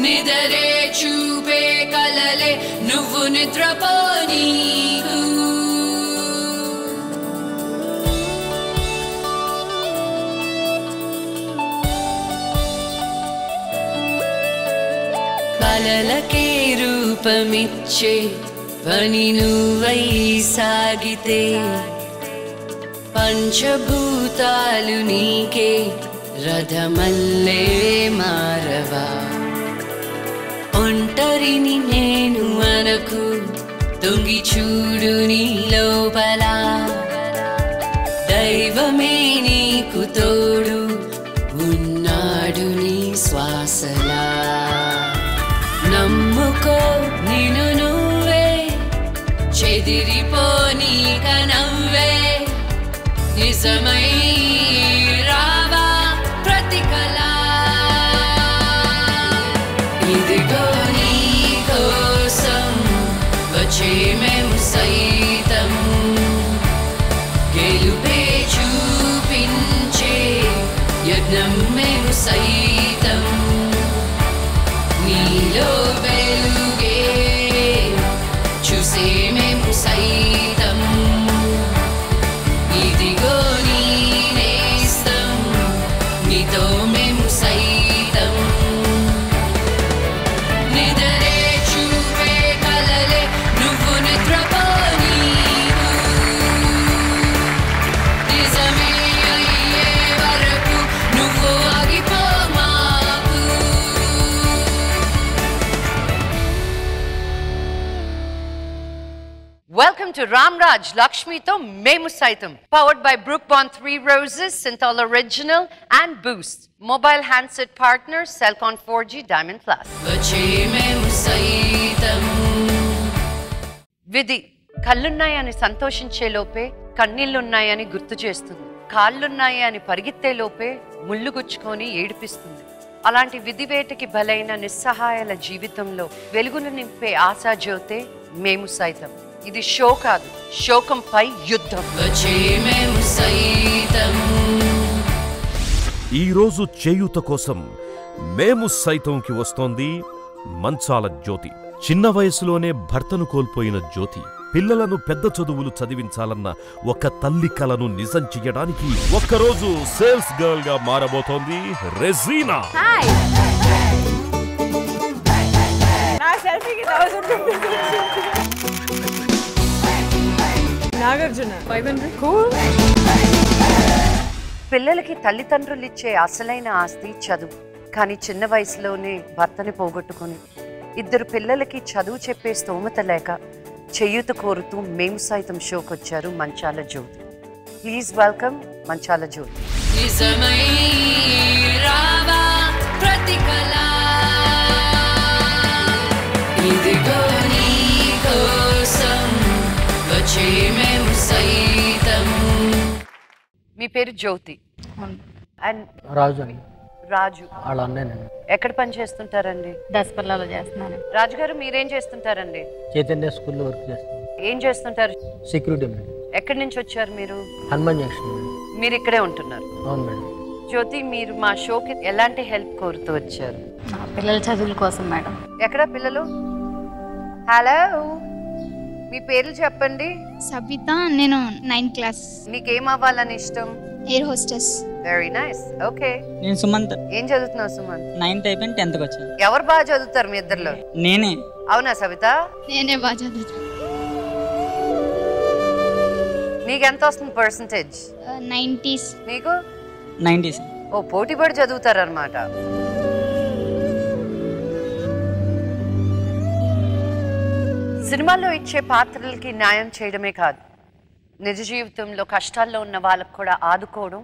నిదరే చూపే కలలే నువ్వు నిద్రపోనీ కలలకే రూపమిచ్చే పని నువ్వై సాగితే పంచభూతాలు నీకే రథమల్లే మారవా ఒంటరిని నేను అనకు తొంగి చూడు నీ లోపల దైవమే నీకు తోడు ఉన్నాడు నీ శ్వాసలా నమ్ముకో నిన్ను నువ్వే చెదిరిపోనీ కనవ్వే నిజమై రావా ప్రతికలా ఇదిగో నీ కోసం వచ్చే మేము సైతం గెలుపే చూపించే యజ్ఞం మేము సైతం నీలో వెలుగే చూసే మేము సైతం ఇదిగో నీ నేస్తం నీతో మేము సైతం నిదరే చూపే కలలే నువ్వు నిద్రపోనీ నిజమే అయ్యే వరకు నువ్వు ఆగిపో మాకు Welcome to Ramraj Lakshmi to Memu Saitam, powered by Brook Bond 3 Roses, Synthol Original and Boost. Mobile handset partner, Cellcon 4G Diamond Plus. వచ్చే మేము సైతం విధి కళ్ళున్నాయని సంతోషించే లోపే కన్నీళ్లున్నాయని గుర్తు చేస్తుంది. కాళ్ళున్నాయి అని పరిగెత్తే లోపే ముళ్ళు గుచ్చుకొని ఏడిపిస్తుంది. అలాంటి విధివేటకి బలైన నిస్సహాయాల జీవితంలో వెలుగును నింపే ఆశాజ్యోతే మేము సైతం. ఇది షో కాదు, శోకంపై యుద్ధం. వచ్చే మేము సైతం ఈ రోజు చేయూత కోసం మేము సైతంకి వస్తోంది మంచాల జ్యోతి. చిన్న వయసులోనే భర్తను కోల్పోయిన జ్యోతి పిల్లలను పెద్ద చదువులు చదివించాలన్న ఒక తల్లి కలను నిజం చెయ్యడానికి ఒక్కరోజు సేల్స్ గర్ల్ గా మారబోతోంది రెజీనా. పిల్లలకి తల్లిదండ్రులు ఇచ్చే అసలైన ఆస్తి చదువు. కానీ చిన్న వయసులోనే భర్తని పోగొట్టుకుని 2 పిల్లలకి చదువు చెప్పే స్తోమత లేక చేయూత కోరుతూ మేము సైతం షోకొచ్చారు మంచాల జ్యోతి. ప్లీజ్ వెల్కమ్ మంచాల జ్యోతి. నిజమై రావా ప్రతికలా ఇదిగో నీ కోసం వచ్చే మేము సైతం. మీ పేరు జ్యోతి అండ్ రాజు అని రాజు. వాళ్ళ అన్నయ్యనండి. ఎక్కడ పని చేస్తుంటారండి? దసపల్లాలో చేస్తున్నాను. రాజు గారు మీరేం చేస్తుంటారండి? చైతన్య స్కూల్లో వర్క్ చేస్తాను. ఏం చేస్తుంటారు? Security madam. ఎక్కడి నుంచి వచ్చారు మీరు? Hanuman junction madam. మీరు ఇక్కడే ఉంటున్నారు? అవును మేడం. జ్యోతి, మీరు మా షోకి ఎలాంటి హెల్ప్ కోరుతూ వచ్చారు? మా పిల్లల చదువుల కోసం మేడం. ఎక్కడ పిల్లలు? హలో, మీ పేర్లు చెప్పండి. సబిత, నేను 9th క్లాస్. నీకేం అవ్వాలని ఇష్టం? Air hostess. Very nice. Okay. నేను సుమంత్. ఏం చదువుతున్నావు సుమంత్? 9th అయిపోయింది, 10th వచ్చాను. ఎవరు బాగా చదువుతారు మీ ఇద్దరులో? నేనే. అవునా సబిత? నేనే బాగా చదువుతాను. నీకెంత వస్తుంది పర్సంటేజ్? 90s. నీకు? 90s. ఓ, పోటీ పడి చదువుతారనమాట. సినిమాల్లో ఇచ్చే పాత్రలకి న్యాయం చేయడమే కాదు, నిజ జీవితంలో కష్టాల్లో ఉన్న వాళ్ళకు కూడా ఆదుకోవడం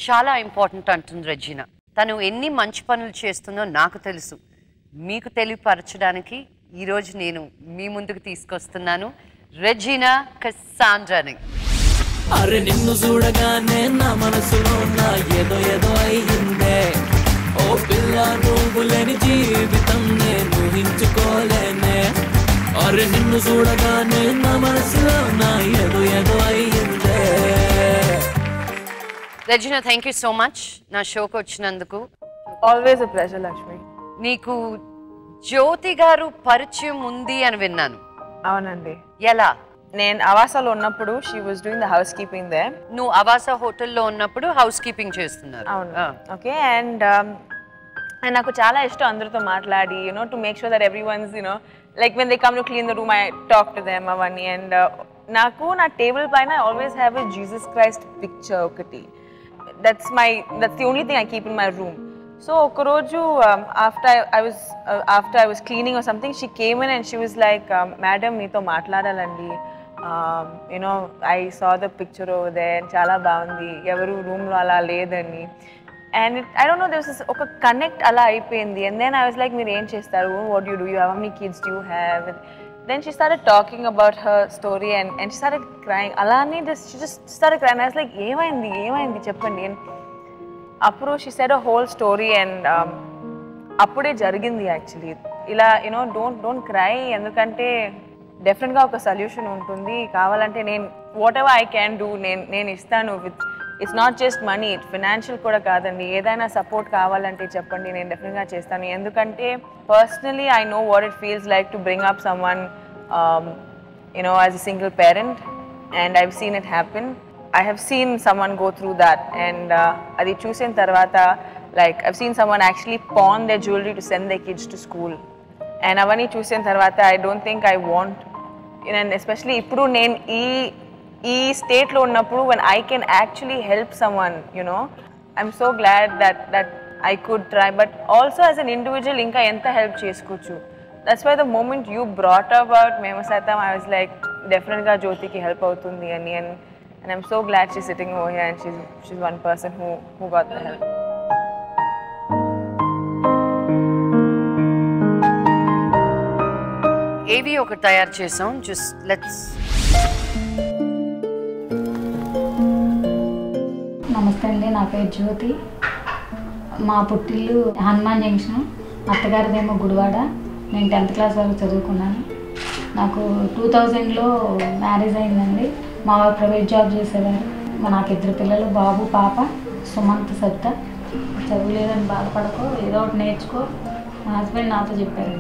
చాలా ఇంపార్టెంట్ అంటుంది రెజీనా. తను ఎన్ని మంచి పనులు చేస్తుందో నాకు తెలుసు. మీకు తెలియపరచడానికి ఈరోజు నేను మీ ముందుకు తీసుకొస్తున్నాను రెజీనా కసాండ్రాని. అరే నిన్ను చూడగానే నా మనసులో నా ఏదో ఏదో అయ్యిందే. ఓ పిల్ల, నువ్వు లేని జీవితం నేను ఊహించుకోలేనే. అరే నిన్ను చూడగానే నా మనసులో నా ఏదో ఏదో అయ్యిందే. Regina, thank you so much నా షోకి వచ్చినందుకు. Always a pleasure Lakshmi. నీకు జ్యోతి గారు పరిచయం ఉంది అని విన్నాను. అవునండి. ఎలా? నేను అవాసాలో ఉన్నప్పుడు she was doing the house keeping they. నువ్వు అవాసా హోటల్లో ఉన్నప్పుడు హౌస్ కీపింగ్ చేస్తున్నారు. అవును. ఓకే. అండ్ నాకు చాలా ఇష్టం అందరితో మాట్లాడి, to make sure that every ones like when they come to clean the room I talk to them అవన్నీ. అండ్ నాకు నా టేబుల్ పైన always have a Jesus Christ picture ఒకటి. That's the only thing I keep in my room. So ఒకరోజు after I was cleaning or something she came in and she was like, madam మీతో మాట్లాడాలండి, I saw the picture over there, చాలా బాగుంది, ఎవరు రూమ్లో అలా లేదని. And I don't know, there was ఒక కనెక్ట్ అలా అయిపోయింది. And then I was like, మీరు ఏం చేస్తారు, what you do, you have how many kids do you have? Then she started talking about her story and she started crying. Alani she just started crying. I was like, ఏమైంది చెప్పండి. And అప్పుడు she said a whole story and అప్పుడే జరిగింది actually. ఇలా don't cry, ఎందుకంటే డెఫినెట్గా ఒక solution ఉంటుంది. కావాలంటే నేను what ever I can do నేను ఇస్తాను. It's not just money, financial కూడా కాదండి. ఏదైనా సపోర్ట్ కావాలంటే చెప్పండి, నేను డెఫినెట్గా చేస్తాను. ఎందుకంటే personally I know what it feels like to bring up someone as a single parent, and I've seen it happen. I have seen someone go through that, and adi chusin tarvata, like I've seen someone actually pawn their jewelry to send their kids to school, and avani chusin tarvata I don't think I want, and especially ippudu nen ee state lo unnappudu when I can actually help someone, I'm so glad that I could try. But also as an individual inka enta help chesukochu. That's why the moment you brought about Memu Saitam, I was like, definitely ga Jyoti ki help avutundi ani. And I'm so glad she's sitting over here and she's one person who got the help. ఏవి ఒకటి తయారు చేసాం, just let's. నమస్తే అండి, నా పేరు జ్యోతి. మా పుట్టిల్లు హనుమాన్ జంక్షన్, అత్తగారిదేమో గుడివాడ. నేను 10th క్లాస్ వరకు చదువుకున్నాను. నాకు 2000లో మ్యారేజ్ అయిందండి. మా వారు ప్రైవేట్ జాబ్ చేసేవారు. నాకు 2 పిల్లలు, బాబు పాప. సుమంత్ సత్త. చదువులేదని బాధపడకో, ఏదో ఒకటి నేర్చుకో. మా హస్బెండ్ నాతో చెప్పారు,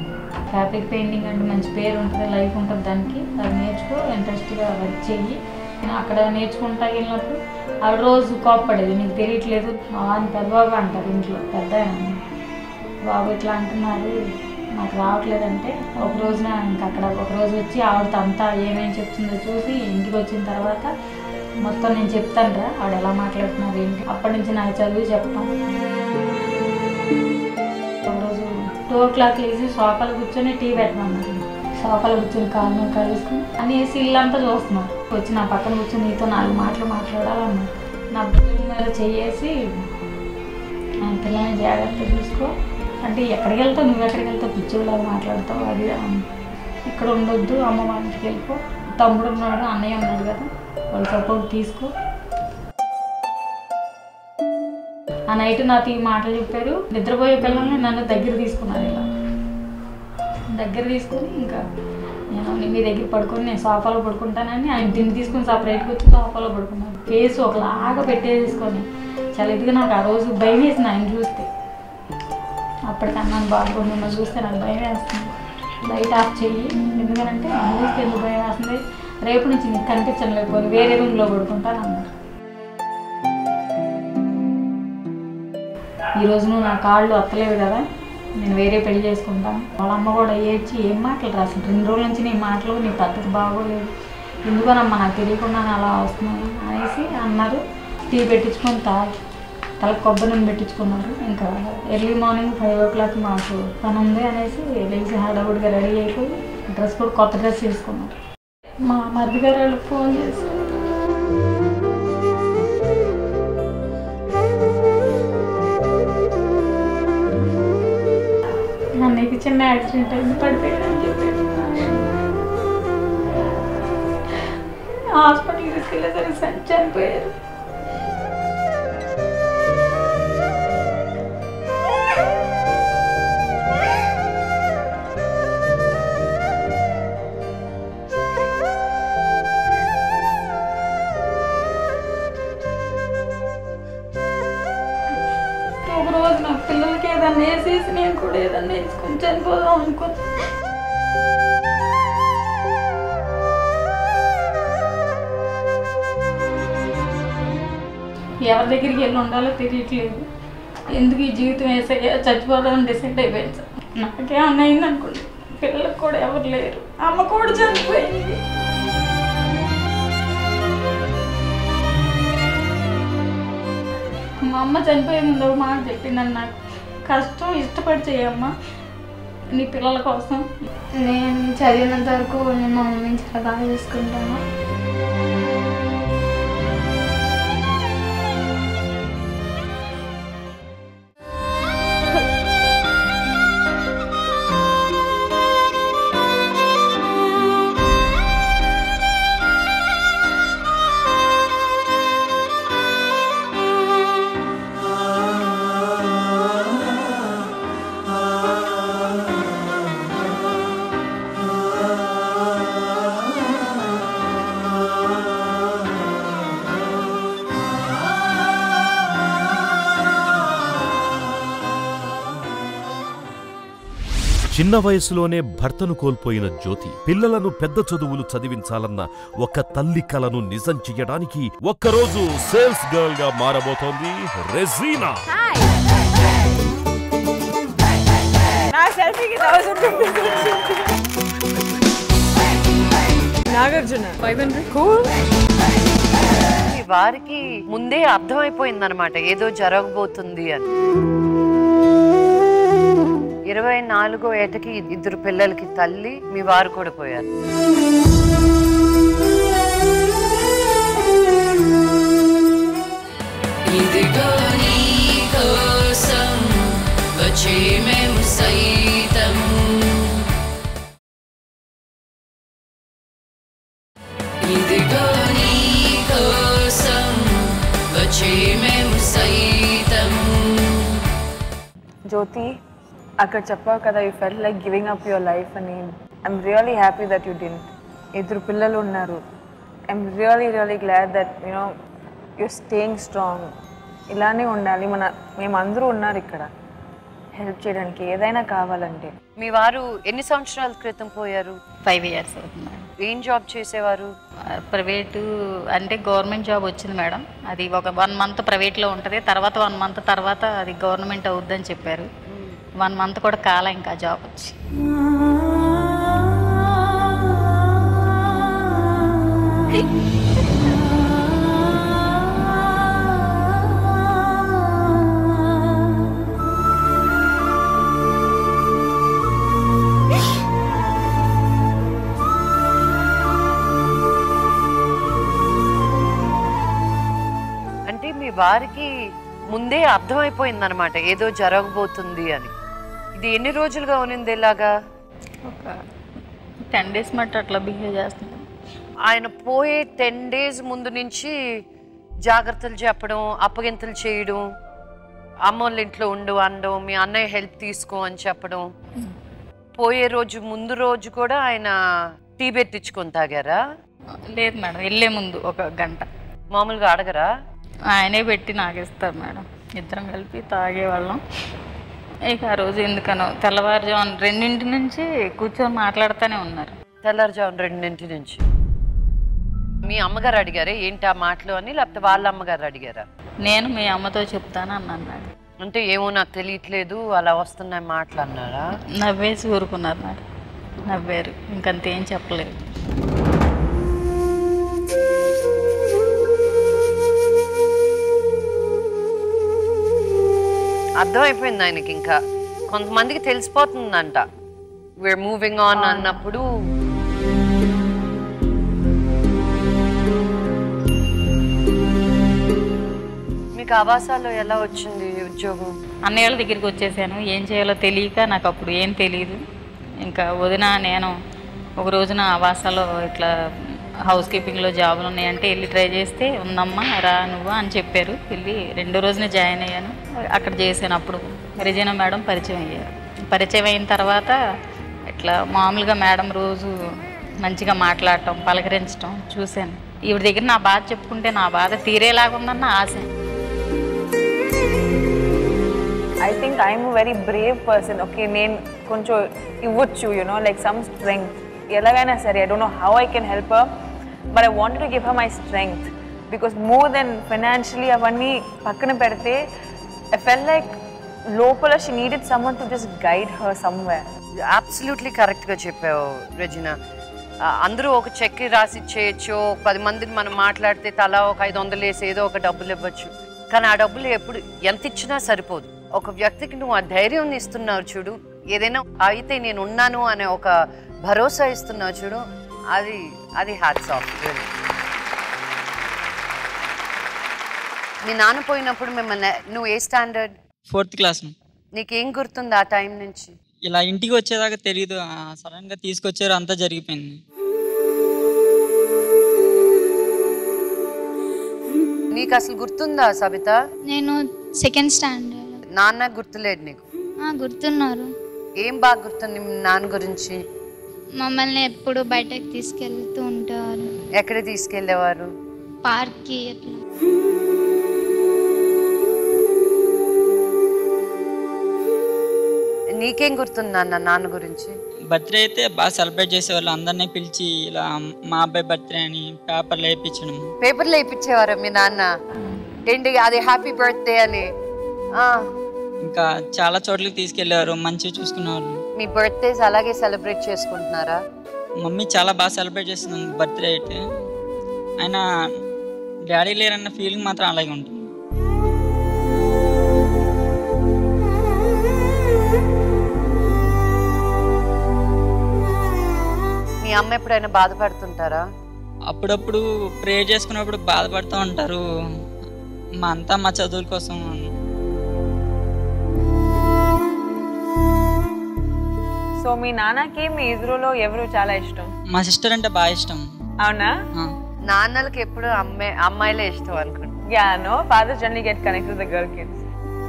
ఫ్యాబ్రిక్ పెయింటింగ్ అంటే మంచి పేరు ఉంటుంది, లైఫ్ ఉంటుంది దానికి, అది నేర్చుకో, ఇంట్రెస్ట్గా వర్క్ చెయ్యి. అక్కడ నేర్చుకుంటా వెళ్ళినప్పుడు ఆవిడ రోజు కోప్పడేది, నీకు తెలియట్లేదు అని పెద్దబాబు అంటారు ఇంట్లో, పెద్ద బాబు ఇట్లా అంటున్నారు, నాకు రావట్లేదంటే ఒక రోజున ఇంకా అక్కడ ఒకరోజు వచ్చి ఆవిడతో అంతా ఏమేమి చెప్తుందో చూసి ఇంటికి వచ్చిన తర్వాత మొత్తం నేను చెప్తాను రా ఆవిడ ఎలా మాట్లాడుతున్నారు ఏంటి. అప్పటి నుంచి నాకు చదువు చెప్పడం. ఒకరోజు 2 o'clock లేచి సోఫాలో కూర్చొని టీ పెట్టమన్నారు. సోఫాలో కూర్చొని కాళ్ళు వేసుకుని అనేసి ఇల్లంతా చూస్తున్నారు. వచ్చి నా పక్కన కూర్చొని నీతో 4 మాటలు మాట్లాడాలన్నారు. నా భుజం మీద చేసి పిల్లల్ని జాగ్రత్తగా చూసుకో, అంటే ఎక్కడికి వెళ్తావు, నువ్వు ఎక్కడికి వెళ్తావు, పిచ్చిలాగా మాట్లాడతావు, అది ఇక్కడ ఉండొద్దు, అమ్మ వాళ్ళ ఇంటికి వెళ్ళిపో, తమ్ముడు ఉన్నాడు, అన్నయ్య ఉన్నాడు కదా, వాళ్ళ సపోర్ట్ తీసుకో. ఆ నైట్ నాతో ఈ మాటలు చెప్పారు. నిద్రపోయే పిల్లల్ని నన్ను దగ్గర తీసుకున్నారు. ఇలా దగ్గర తీసుకొని ఇంకా నేను మీ దగ్గర పడుకొని నేను సోఫాలో పడుకుంటానని ఆయన తిండి తీసుకొని సపరేట్గా వచ్చి సోఫాలో పడుకున్నాను. ఫేస్ ఒకలాగా పెట్టేసుకొని చాలా ఇదిగా నాకు ఆ రోజు భయం వేసింది ఆయన చూస్తే. అప్పటికన్నా బాగుండున్నా చూస్తే నాకు భయం వేస్తుంది. లైట్ ఆఫ్ చెయ్యి, ఎందుకంటే చూస్తే ఎందుకు భయం వేస్తుంది, రేపు నుంచి నీకు కనిపించడం లేకపోతే వేరే రూమ్లో పడుకుంటాను అన్నారు. ఈరోజు నువ్వు నా కాళ్ళు వస్తలేవు కదా, నేను వేరే పెళ్లి చేసుకుంటాను. వాళ్ళ అమ్మ కూడా ఏడ్చి ఏం మాటలు రాసింది, 2 రోజుల నుంచి నీ మాటలు నీ పద్ధతి బాగోలేదు, ఎందుకనమ్మా నాకు తెలియకుండా అలా వస్తున్నాను అనేసి అన్నారు. టీ పెట్టించుకొని తలకు కొబ్బరి నూనె పెట్టించుకున్నారు. ఇంకా ఎర్లీ మార్నింగ్ 5 o'clock మాకు పని ఉంది అనేసి లేచి హడావుడిగా రెడీ అయిపోయి డ్రెస్ కూడా కొత్త డ్రెస్ తీసుకున్నారు. మా మరిది గారు వాళ్ళకి ఫోన్ చేసి నన్నకి చిన్న యాక్సిడెంట్ అయింది, పడిపోయాడని చెప్పాడు. హాస్పిటల్కి తీసుకెళ్ళేసరికి చనిపోయారు. ఒక రోజు నా పిల్లలకి ఏదన్నా వేసేసి నేను కూడా ఏదన్నా వేసుకొని చనిపోదాం అనుకున్నాను. ఎవరి దగ్గరికి వెళ్ళి ఉండాలో తెలియట్లేదు. ఎందుకు ఈ జీవితం వేసాక చచ్చిపోదామని డిసైడ్ అయిపోయాను సార్. నాకేమన్నా అయింది అనుకోండి, పిల్లలకు కూడా ఎవరు లేరు, అమ్మ కూడా చనిపోయింది. మా అమ్మ చనిపోయే ముందు ఒక మాట చెప్పిందని, నాకు కష్టం ఇష్టపడి చేయమ్మా నీ పిల్లల కోసం. నేను చదివినంత వరకు నేను మా మమ్మీని చాలా బాగా చూసుకుంటాను. చిన్న వయసులోనే భర్తను కోల్పోయిన జ్యోతి పిల్లలను పెద్ద చదువులు చదివించాలన్న ఒక తల్లి కలను నిజం చెయ్యడానికి ఒక్కరోజు సేల్స్ గర్ల్ గా మారబోతోంది రెజీనా. వారికి ముందే అర్థమైపోయిందనమాట ఏదో జరగబోతుంది అని. 24వ ఏటకి 2 పిల్లలకి తల్లి, మీ వారు కూడా పోయారు. ఇదిగో నీ కోసం వచ్చే మేము సైతం, ఇదిగో నీ కోసం వచ్చే మేము సైతం. జ్యోతి, అక్కడ చెప్పావు కదా, you felt like giving up your life అని. I'm really happy that you didn't. 2 పిల్లలు ఉన్నారు. I'm really glad that you know you're staying strong. ఇలానే ఉండాలి. మేమందరూ ఉన్నారు ఇక్కడ హెల్ప్ చేయడానికి, ఏదైనా కావాలంటే. మీ వారు ఎన్ని సంవత్సరాల క్రితం పోయారు? 5 years అవుతుంది మేడం. ఏం జాబ్ చేసేవారు? ప్రైవేటు అంటే గవర్నమెంట్ జాబ్ వచ్చింది మేడం. అది ఒక 1 month ప్రైవేట్లో ఉంటుంది, తర్వాత 1 month తర్వాత అది గవర్నమెంట్ అవుద్దని చెప్పారు. 1 month కూడా కాలం ఇంకా జాబ్ వచ్చి. అంటే మీ వారికి ముందే అర్థమైపోయిందనమాట ఏదో జరగబోతుంది అని. ఇది ఎన్ని రోజులుగా ఉన్నింది ఇలాగా? ఒక 10 days మట్టు అట్లా బిహేవ్ చేస్తున్నాం. ఆయన పోయే 10 days ముందు నుంచి జాగ్రత్తలు చెప్పడం, అప్పగింతలు చేయడం, అమ్మోళ్ళ ఇంట్లో ఉండు అనడం, మీ అన్నయ్య హెల్ప్ తీసుకో అని చెప్పడం. పోయే రోజు ముందు రోజు కూడా ఆయన టీ పెట్టించుకొని తాగారా? లేదు మేడం, వెళ్ళే ముందు 1 గంట. మామూలుగా అడగరా? ఆయనే పెట్టి నాకు ఇస్తారు మేడం. ఇద్దరం కలిపి తాగేవాళ్ళం. ఇక ఆ రోజు ఎందుకనో తెల్లవారుజామున 2 నుంచి కూర్చొని మాట్లాడుతూనే ఉన్నారు. తెల్లారుజామున 2 నుంచి మీ అమ్మగారు అడిగారే ఏంటి ఆ మాటలు అని, లేకపోతే వాళ్ళ అమ్మగారు అడిగారా? నేను మీ అమ్మతో చెప్తాను అన్నాను మేడం. అంటే ఏమో నాకు తెలియట్లేదు అలా వస్తున్నాయి మాటలు అన్నారా? నవ్వేసి ఊరుకున్నారు మేడం. నవ్వారు, ఇంకంతేం చెప్పలేదు. అర్థమైపోయింది ఆయనకి. ఇంకా కొంతమందికి తెలిసిపోతుందంట వీఆర్ మూవింగ్ ఆన్ అన్నప్పుడు. మీకు ఆవాసాల్లో ఎలా వచ్చింది ఉద్యోగం? అన్నయ్య వాళ్ళ దగ్గరికి వచ్చేసాను. ఏం చేయాలో తెలియక నాకు అప్పుడు ఏం తెలియదు. ఇంకా వదిన నేను ఒక రోజున ఆవాసాలో ఇట్లా హౌస్ కీపింగ్లో జాబులు ఉన్నాయంటే వెళ్ళి ట్రై చేస్తే ఉందమ్మా రా నువ్వు అని చెప్పారు. వెళ్ళి 2వ రోజునే జాయిన్ అయ్యాను. అక్కడ చేశాను. అప్పుడు రెజీనా మేడం పరిచయం అయ్యారు. పరిచయం అయిన తర్వాత ఇట్లా మామూలుగా మేడం రోజు మంచిగా మాట్లాడటం, పలకరించడం చూశాను. ఈవిడ దగ్గర నా బాధ చెప్పుకుంటే నా బాధ తీరేలాగుందన్న ఆశ. I think I'm a very brave person. Okay, నేను కొంచెం ఇవ్వచ్చు, like some strength. ఎలాగైనా సరే, I don't know how I can help her, but I wanted to give her my strength because more than financially అవన్నీ పక్కన పెడితే I felt like లోపల she needed someone to just guide her somewhere. Absolutely కరెక్ట్గా చెప్పావు Regina. అందరూ ఒక check రాసి ఇచ్చేయచ్చు, 10 మందిని మనం మాట్లాడితే తలా ఒక 500 వేసి ఏదో ఒక డబ్బులు ఇవ్వచ్చు. కానీ ఆ డబ్బులు ఎప్పుడు ఎంత ఇచ్చినా సరిపోదు. ఒక వ్యక్తికి నువ్వు ఆ ధైర్యం ఇస్తున్నావు చూడు, ఏదైనా అయితే నేను ఉన్నాను అనే ఒక భరోసా ఇస్తున్నావు చూడు, అది హ్యాట్స్ ఆఫ్. మీ నాన్న పోయినప్పుడు మిమ్మల్ని నువ్వు ఏ స్టాండర్డ్? 4th class. నీకేం గుర్తుంది ఆ టైం నుంచి? ఇలా ఇంటికి వచ్చేదాకా తెలియదు, సడన్గా తీసుకొచ్చారు, అంతా జరిగిపోయింది. నీకు అసలు గుర్తుందా సబిత? నేను 2nd స్టాండర్డ్. నాన్న గుర్తులేడు నీకు? గుర్తున్నారు. ఏం బాగా గుర్తుంది మీ నాన్న గురించి? మమ్మల్ని ఎప్పుడు బయటకు తీసుకెళ్తూ ఉంటారు. ఎక్కడ తీసుకెళ్లేవారు? పార్క్కి అట్లా. నీకేం గుర్తుంది అన్న నాన్న గురించి? బర్త్డే అయితే బాగా సెలబ్రేట్ చేసేవాళ్ళు, అందరినీ పిలిచి ఇలా మా అబ్బాయి బర్త్డే అని పేపర్లో వేయించడం. పేపర్లో వేయించేవారు మీ నాన్న? ఏంటి అది హ్యాపీ బర్త్డే అని? ఇంకా చాలా చోట్లకి తీసుకెళ్లేవారు, మంచిగా చూసుకునేవాళ్ళు. మీ బర్త్డేస్ అలాగే సెలబ్రేట్ చేసుకుంటున్నారా? మమ్మీ చాలా బాగా సెలబ్రేట్ చేస్తుంది బర్త్డే అయితే. ఆయన డాడీ లేరన్న ఫీలింగ్ మాత్రం అలాగే ఉంటుంది. మీ అమ్మ ఎప్పుడైనా బాధపడుతుంటారా? అప్పుడప్పుడు ప్రే చేసుకున్నప్పుడు బాధపడుతూ ఉంటారు, మా చదువుల కోసం. సో మీ నాన్నకి మీ ఇద్దరులో ఎవరు చాలా ఇష్టం? మా సిస్టర్ అంటే బాగా ఇష్టం. అవునా? నాన్నలకి ఎప్పుడు అమ్మాయిలే ఇష్టం అనుకుంటా. Yeah, no, fathers generally get connected with the girl kids.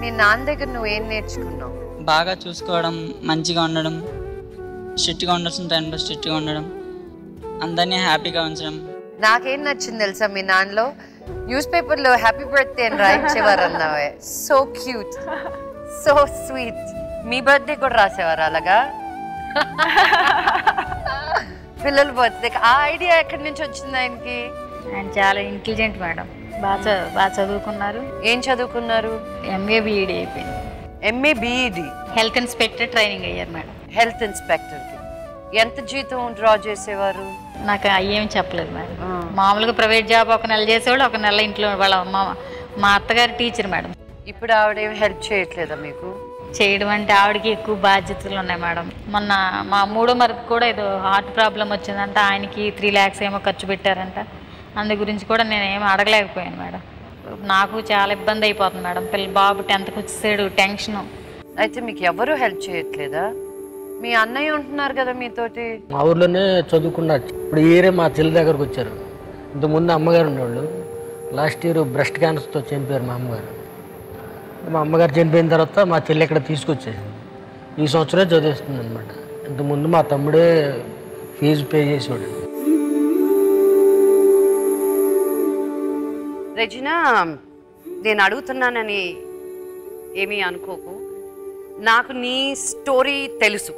మీ నాన్న దగ్గర నువ్వేం నేర్చుకున్నావు? బాగా చూసుకోవడం, మంచిగా ఉండడం, స్ట్రిక్ట్గా ఉండాల్సిన టైంలో స్ట్రిక్ట్గా ఉండడం, అందరినీ హ్యాపీగా ఉంచడం. నాకేం నచ్చింది తెలుసా మీ నాన్నలో? న్యూస్ పేపర్లో హ్యాపీ బర్త్డే అని రాయించేవారు అన్నావే. So cute, so sweet. మీ బర్త్డే కూడా రాసేవారు అలాగా? పిల్లల బర్త్డే. ఆ ఐడియా ఎక్కడి నుంచి వచ్చింది ఆయనకి? ఆయన చాలా ఇంటెలిజెంట్ మేడం, బాగా చదువుకున్నారు. ఏం చదువుకున్నారు? MA BEd అయిపోయింది. MA BEd. Health inspector training అయ్యారు మేడం. హెల్త్ ఇన్స్పెక్టర్కి ఎంత జీతం డ్రా చేసేవారు? నాకు అయ్యేమి చెప్పలేదు మేడం. మామూలుగా ప్రైవేట్ జాబ్ ఒక నెల చేసేవాళ్ళు, ఒక నెల ఇంట్లో వాళ్ళ మా అత్తగారు టీచర్ మేడం. ఇప్పుడు ఆవిడేం హెల్ప్ చేయట్లేదా మీకు? చేయడం అంటే ఆవిడకి ఎక్కువ బాధ్యతలు ఉన్నాయి మేడం. మొన్న మా మూడో మరికి కూడా ఏదో హార్ట్ ప్రాబ్లం వచ్చిందంట, ఆయనకి 3 lakhs ఏమో ఖర్చు పెట్టారంట. అందు గురించి కూడా నేను ఏమీ అడగలేకపోయాను మేడం. నాకు చాలా ఇబ్బంది అయిపోతుంది మేడం. బాబు 10th వచ్చేసాడు, టెన్షను. అయితే మీకు ఎవరు హెల్ప్ చేయట్లేదా? మీ అన్నయ్య ఉంటున్నారు కదా మీతోటి? మా ఊర్లోనే చదువుకున్నారు. ఇప్పుడు ఈ ఇయరే మా చెల్లి దగ్గరకు వచ్చారు. ఇంతకుముందు అమ్మగారు ఉండేవాళ్ళు. లాస్ట్ ఇయర్ బ్రెస్ట్ క్యాన్సర్తో చనిపోయారు మా అమ్మగారు. మా అమ్మగారు చనిపోయిన తర్వాత మా చెల్లి ఇక్కడ తీసుకొచ్చేసింది. ఈ సంవత్సరమే చదివిస్తుంది అనమాట. ఇంతకుముందు మా తమ్ముడే ఫీజు పే చేసేవాడు. రెజినా, నేను అడుగుతున్నానని ఏమీ అనుకోకు. నాకు నీ స్టోరీ తెలుసు.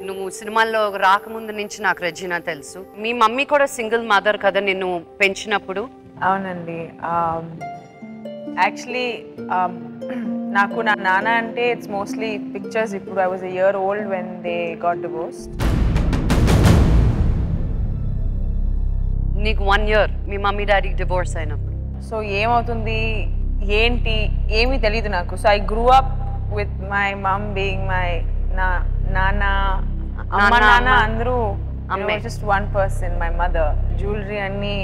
నువ్వు సినిమాల్లో రాకముందు నుంచి నాకు రెజినా తెలుసు. మీ మమ్మీ కూడా సింగిల్ మదర్ కదా నిన్ను పెంచినప్పుడు? అవునండి. యాక్చువల్లీ నాకు నా నాన్న అంటే ఇట్స్ మోస్ట్లీ పిక్చర్స్. ఇప్పుడు I was a year old when they got divorced. నీకు 1 year మీ మమ్మీ డాడీకి డివోర్స్ అయినప్పుడు. సో ఏమవుతుంది ఏంటి ఏమీ తెలీదు నాకు. So I grew up with my mom being my నాన్న అందరూ just one person, my mother. Jewellery అన్నీ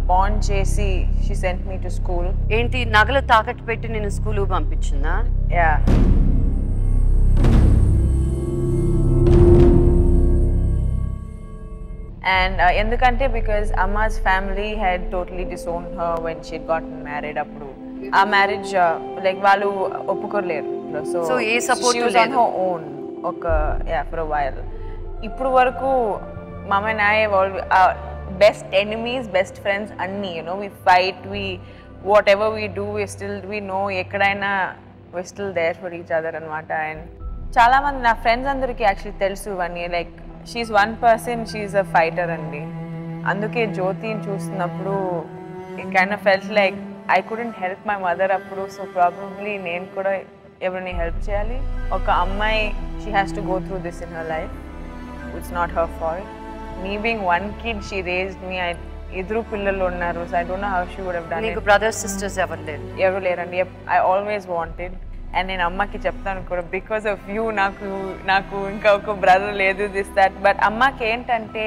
పాన్ చేసి she sent me to school. ఏంటి నగలు తాకట్టు పెట్టి నేను స్కూల్కి పంపించిందా? Yeah. And ఎందుకంటే because Amma's family had totally disowned her when she had gotten married. అప్పుడు ఆ మ్యారేజ్ లైక్ వాళ్ళు ఒప్పుకోలేరు. So A support she was on her own for a while. ఇప్పుడు వరకు mama and I have always best enemies, best friends అన్ని, we fight, whatever we do, we know ఎక్కడైనా we're still there for each other అనమాట. And చాలామంది నా friends అందరికీ actually తెలుసు ఇవన్నీ. Like she's one person, she's a fighter అండి. అందుకే జ్యోతిని చూస్తున్నప్పుడు it kind of felt like I couldn't help my mother అప్పుడు. సో ప్రాబబ్లీ నేను కూడా ఎవరిని హెల్ప్ చేయాలి. ఒక అమ్మాయి she has to go through this in her life. It's not her fault. Me being one kid she raised me. ఇద్దరు పిల్లలు ఉన్నారు. So I don't know how she would have done it. Brothers sisters ఎవరు లేరండి. I always wanted. And నేను అమ్మకి చెప్తాను కూడా, because of you నాకు ఇంకా ఒక బ్రదర్ లేదు, దిస్ దట్. బట్ అమ్మకి ఏంటంటే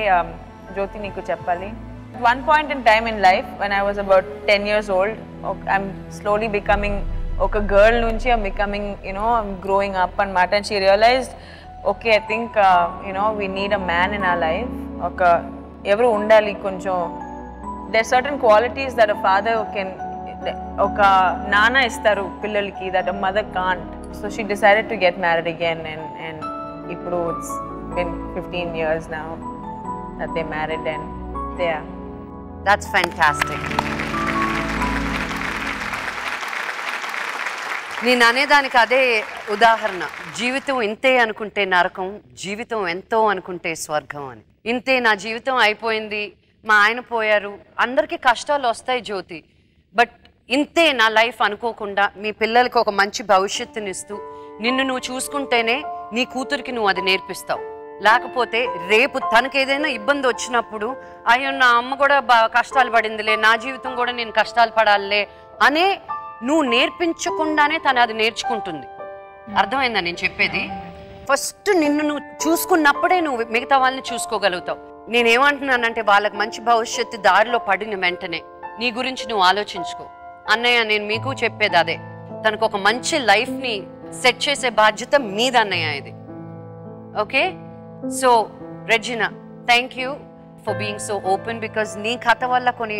జ్యోతి నీకు చెప్పాలి, one point in time in life when I was about 10 years old, I'm slowly becoming a girl nunchi I'm becoming, I'm growing up anamata. And she realized, okay, I think we need a man in our life. Evaru undali koncham. There's certain qualities that a father can nana istaru pillaliki that a mother can't. So she decided to get married again, and ippudu it's been 15 years now that they married, and yeah. That's fantastic. నేను అనేదానికి అదే ఉదాహరణ. జీవితం ఇంతే అనుకుంటే నరకం, జీవితం ఎంతో అనుకుంటే స్వర్గం అని. ఇంతే, నా జీవితం అయిపోయింది, మా ఆయన పోయారు, అందరికీ కష్టాలు వస్తాయి జ్యోతి, బట్ ఇంతే నా లైఫ్ అనుకోకుండా మీ పిల్లలకి ఒక మంచి భవిష్యత్తునిస్తూ నిన్ను నువ్వు చూసుకుంటేనే నీ కూతురికి నువ్వు అది నేర్పిస్తావు. లేకపోతే రేపు తనకు ఏదైనా ఇబ్బంది వచ్చినప్పుడు, అయ్యో నా అమ్మ కూడా కష్టాలు పడిందిలే, నా జీవితం కూడా నేను కష్టాలు పడాలే అనే నువ్వు నేర్పించకుండానే తను అది నేర్చుకుంటుంది. అర్థమైందా నేను చెప్పేది? ఫస్ట్ నిన్ను నువ్వు చూసుకున్నప్పుడే నువ్వు మిగతా వాళ్ళని చూసుకోగలుగుతావు. నేనేమంటున్నానంటే, వాళ్ళకి మంచి భవిష్యత్తు దారిలో పడిన వెంటనే నీ గురించి నువ్వు ఆలోచించుకో. అన్నయ్య, నేను మీకు చెప్పేది అదే. తనకు ఒక మంచి లైఫ్ని సెట్ చేసే బాధ్యత మీదన్నయ్య ఇది. Okay? So Regina, thank you for being so open, because నీ కథ వల్ల కొన్ని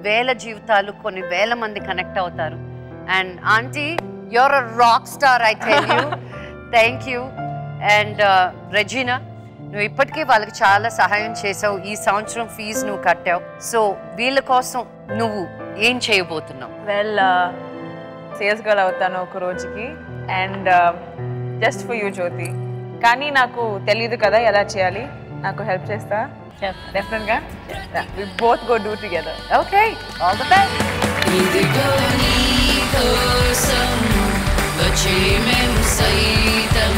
వేల జీవితాలు, కొన్ని వేల మంది కనెక్ట్ అవుతారు. And aunty, your a rock star, I tell you. Thank you. And Regina, నువ్వు ఇప్పటికీ వాళ్ళకి చాలా సహాయం చేసావు. ఈ సంవత్సరం ఫీజు నువ్వు కట్టావు. సో వీళ్ళ కోసం నువ్వు ఏం చేయబోతున్నావు? వెల్, సేల్స్ గర్ల్ అవుతాను ఒక రోజుకి, అండ్ జస్ట్ ఫర్ యూ జ్యోతి. కానీ నాకు తెలియదు కదా ఎలా చేయాలి. నాకు హెల్ప్ చేస్తా? డెఫినెట్గా. We both go do together. Okay, all the best. ఇదిగో నీ కోసం వచ్చే మేము సైతం.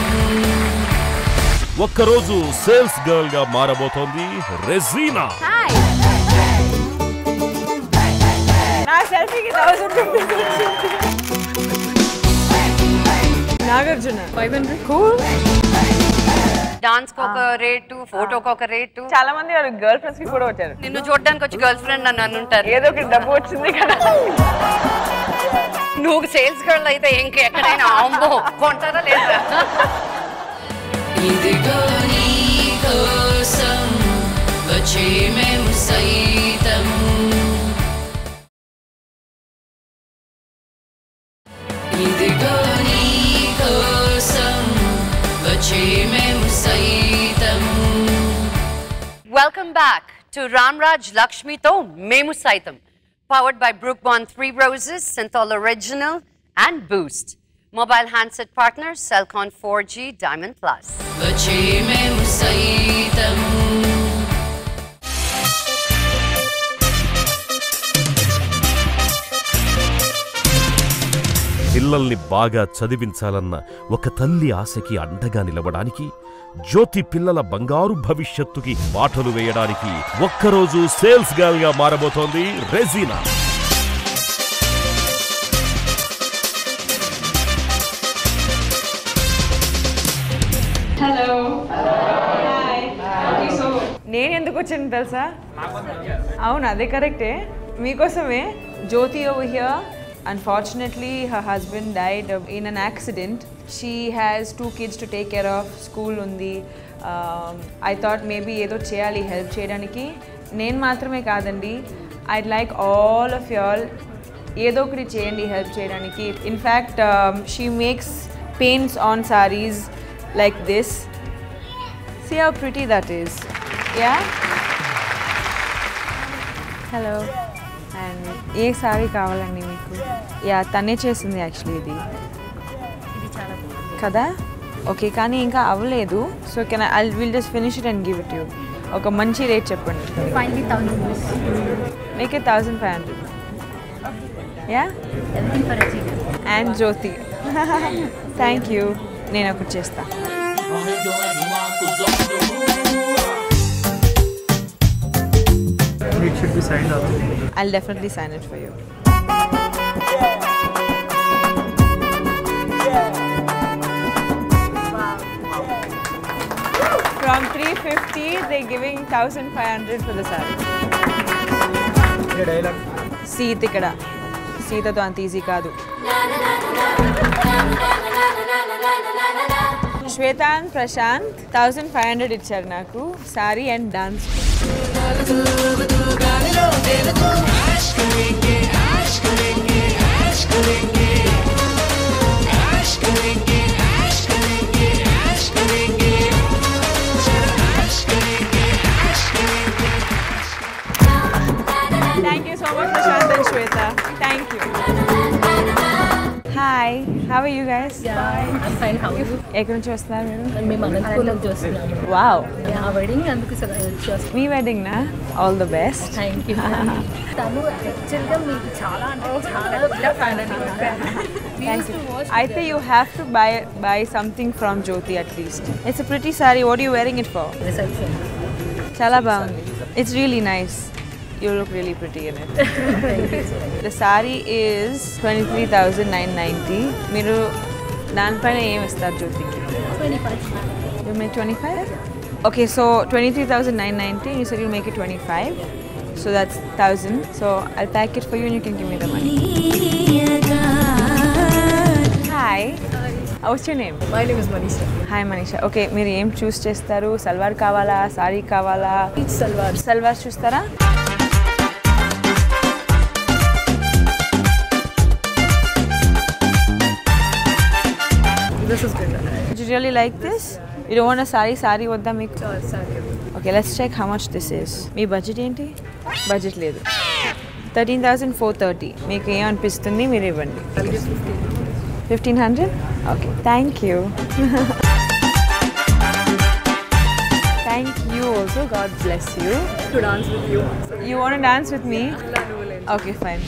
ఒక్కరోజు సేల్స్ గర్ల్ గా మారబోతోంది రెజీనా. నా సెల్ఫీకి 1000 రూపీస్ వచ్చింది. నాగార్జున 500. కూల్. డాన్స్ కి ఒక రేటు, ఫోటోకి ఒక రేటు. చాలా మంది వాళ్ళ గర్ల్ ఫ్రెండ్స్ కి కూడా వచ్చారు. నిన్ను చూడడానికి వచ్చి గర్ల్ ఫ్రెండ్ అని అంటారు. ఏదో ఒక డబ్బు వచ్చింది కదా. నువ్వు సేల్స్ గర్ల్ అయితే ఇంకెక్కడైనా అమ్మో కొంటారా లేదా? ఇదిగో నీ కోసం వచ్చే మేము సైతం. ఇదిగో నీ కోసం వచ్చే మేము సైతం. Welcome back to Ramraj Lakshmito Memu Saitam, powered by Brookbond 3 Roses, Synthol Original and Boost. Mobile handset partner Cellcon 4G Diamond Plus. వచ్చే మేము సైతం. పిల్లల్ని బాగా చదివించాలన్న ఒక తల్లి ఆశకి అండగా నిలవడానికి, జ్యోతి పిల్లల బంగారు భవిష్యత్తుకి బాటలు వేయడానికి ఒక్కరోజు సేల్స్ గర్ల్ గా మారబోతోంది రెజీనా. హలో. నేను ఎందుకు వచ్చాను తెలుసా? అవును, అదే కరెక్టే. మీకోసమే. Jyothi over here, unfortunately her husband died in an accident. She has 2 kids to take care of. School undi. I thought maybe ఏదో చేయాలి హెల్ప్ చేయడానికి. నేను మాత్రమే కాదండి, I'd like all of y'all ఏదో ఒకటి చేయండి హెల్ప్ చేయడానికి. In fact, she makes paints on sarees like this. See how pretty that is. Yeah? Hello. And A sorry కావాలండి మీకు? యా, తనే చేసింది యాక్చువల్లీ ఇది. కదా ఓకే కానీ ఇంకా అవ్వలేదు so can I will just finish it and give it you ఒక మంచి రేట్ చెప్పండి make it 1500 yeah and Jyothi thank you నేను ఒకటి చేస్తా It should be signed up. I'll definitely sign it for you. From 350, they're giving 1,500 for the saree. Seat ikkada. Seat to ant easy kaadu. Shweta and Prashant 1,500 icharu naku saree and dance. Thank you so much, Prashant and Shweta. Thank you. Hi, how are you guys? I'm fine. How are you? ఎక్కడి నుంచి వస్తున్నారు మీరు? మేము అనంతపూర్ నుంచి వస్తున్నాము. Wow. ఆ wedding అందుకు వచ్చేస్తాం. మీ వెడ్డింగ్ నా? All the best. Thank you. తను యాక్చువల్గా మీకు చాలా అంటే చాలా పెద్ద ఫ్యాన్ అండి. అయితే you have to buy something from Jyoti at least. It's a pretty saree. What are you wearing it for? Reception. చాలా బాగుంది. It's really nice. You look really pretty in it. Thank you so much. The saree is 23,990. మీరు దానిపైన ఏం ఇస్తారు జ్యోతికి? 25. You make 25? Okay, so 23,990. You said you'll make it 25. So that's 1,000. So I'll pack it for you and you can give me the money. Hi. What's your name? My name is Manisha. Hi Manisha. Okay, మీరు ఏం చూస్ చేస్తారు? సల్వార్ కావాలా? Sorry కావాలా? Each salwar. Salwar చూస్తారా? This is good. Did you really like this? You don't want a saree? Saree వద్దా మీకు? Sorry. Okay, let's check how much this is. Me budget ఏంటి? Budget లేదు. 13,430. మీకు ఏం అనిపిస్తుంది మీరు ఇవ్వండి. 1,500? Okay, thank you. Thank you also. God bless you. To dance with you. You want to dance with me? Okay, fine.